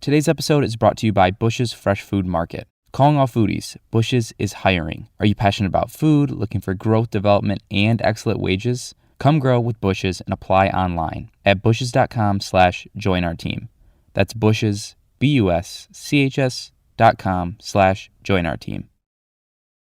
Today's episode is brought to you by Bush's Fresh Food Market. Calling all foodies, Bush's is hiring. Are you passionate about food, looking for growth, development, and excellent wages? Come grow with Bush's and apply online at bushes.com/join our team. That's Bush's, BUSCHS.com/join our team.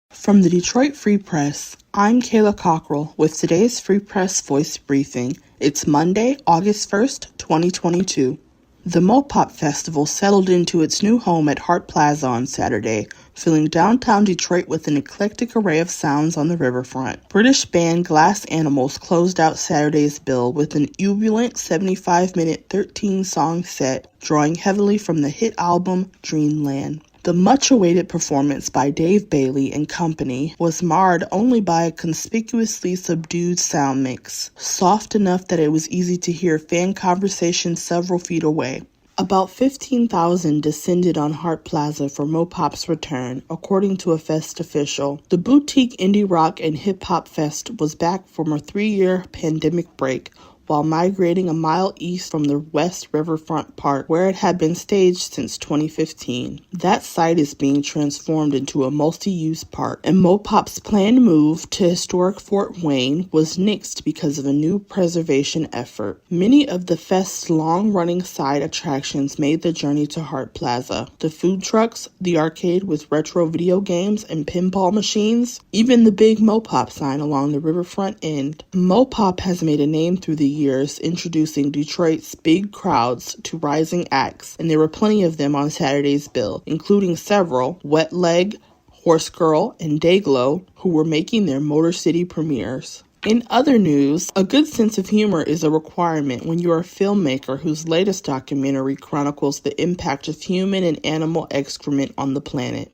From the Detroit Free Press, I'm Kayla Cockrell with today's Free Press Voice Briefing. It's Monday, August 1st, 2022. The Mopop Festival settled into its new home at Hart Plaza on Saturday, filling downtown Detroit with an eclectic array of sounds on the riverfront. British band Glass Animals closed out Saturday's bill with an jubilant 75-minute 13-song set, drawing heavily from the hit album Dreamland. The much-awaited performance by Dave Bailey and company was marred only by a conspicuously subdued sound mix, soft enough that it was easy to hear fan conversation several feet away. About 15,000 descended on Hart Plaza for Mopop's return, according to a Fest official. The boutique indie rock and hip-hop fest was back from a 3-year pandemic break, while migrating a mile east from the West Riverfront Park, where it had been staged since 2015. That site is being transformed into a multi-use park, and Mopop's planned move to historic Fort Wayne was nixed because of a new preservation effort. Many of the fest's long-running side attractions made the journey to Hart Plaza. The food trucks, the arcade with retro video games and pinball machines, even the big Mopop sign along the riverfront end. Mopop has made a name through the years introducing Detroit's big crowds to rising acts, and there were plenty of them on Saturday's bill, including several Wet Leg, Horse Girl, and Dayglow, who were making their Motor City premieres. In other news, a good sense of humor is a requirement when you're a filmmaker whose latest documentary chronicles the impact of human and animal excrement on the planet.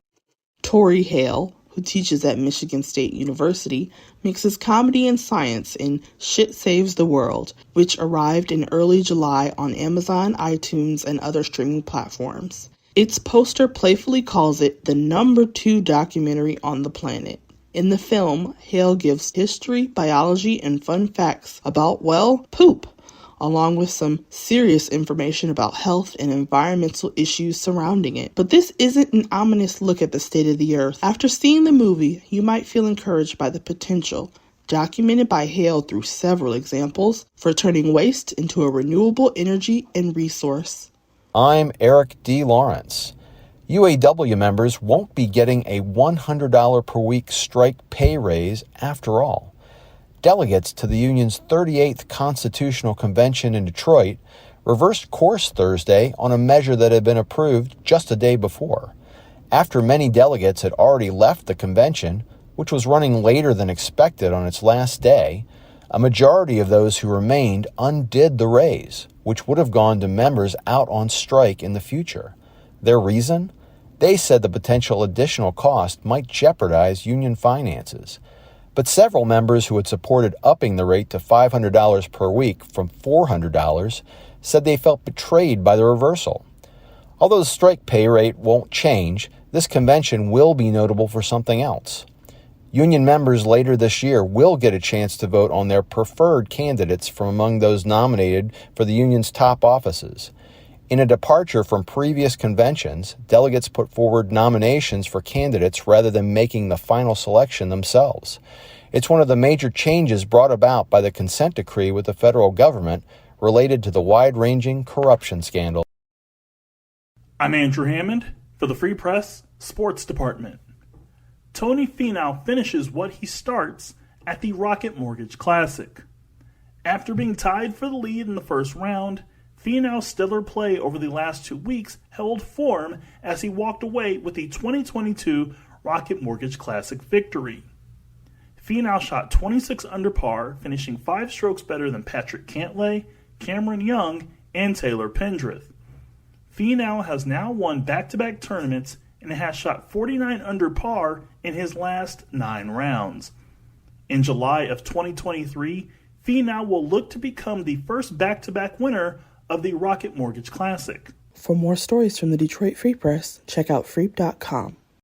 Tory Hale, who teaches at Michigan State University, mixes comedy and science in Shit Saves the World, which arrived in early July on Amazon, iTunes, and other streaming platforms. Its poster playfully calls it the #2 documentary on the planet. In the film, Hale gives history, biology, and fun facts about, well, poop, along with some serious information about health and environmental issues surrounding it. But this isn't an ominous look at the state of the earth. After seeing the movie, you might feel encouraged by the potential, documented by Hale through several examples, for turning waste into a renewable energy and resource. I'm Eric D. Lawrence. UAW members won't be getting a $100 per week strike pay raise after all. Delegates to the union's 38th Constitutional Convention in Detroit reversed course Thursday on a measure that had been approved just a day before. After many delegates had already left the convention, which was running later than expected on its last day, a majority of those who remained undid the raise, which would have gone to members out on strike in the future. Their reason? They said the potential additional cost might jeopardize union finances. But several members who had supported upping the rate to $500 per week from $400 said they felt betrayed by the reversal. Although the strike pay rate won't change, this convention will be notable for something else. Union members later this year will get a chance to vote on their preferred candidates from among those nominated for the union's top offices. In a departure from previous conventions, delegates put forward nominations for candidates rather than making the final selection themselves. It's one of the major changes brought about by the consent decree with the federal government related to the wide-ranging corruption scandal. I'm Andrew Hammond for the Free Press Sports Department. Tony Finau finishes what he starts at the Rocket Mortgage Classic. After being tied for the lead in the first round, Finau's stellar play over the last 2 weeks held form as he walked away with the 2022 Rocket Mortgage Classic victory. Finau shot 26 under par, finishing 5 strokes better than Patrick Cantlay, Cameron Young, and Taylor Pendrith. Finau has now won back-to-back tournaments and has shot 49 under par in his last 9 rounds. In July of 2023, Finau will look to become the first back-to-back winner of the Rocket Mortgage Classic. For more stories from the Detroit Free Press, check out freep.com.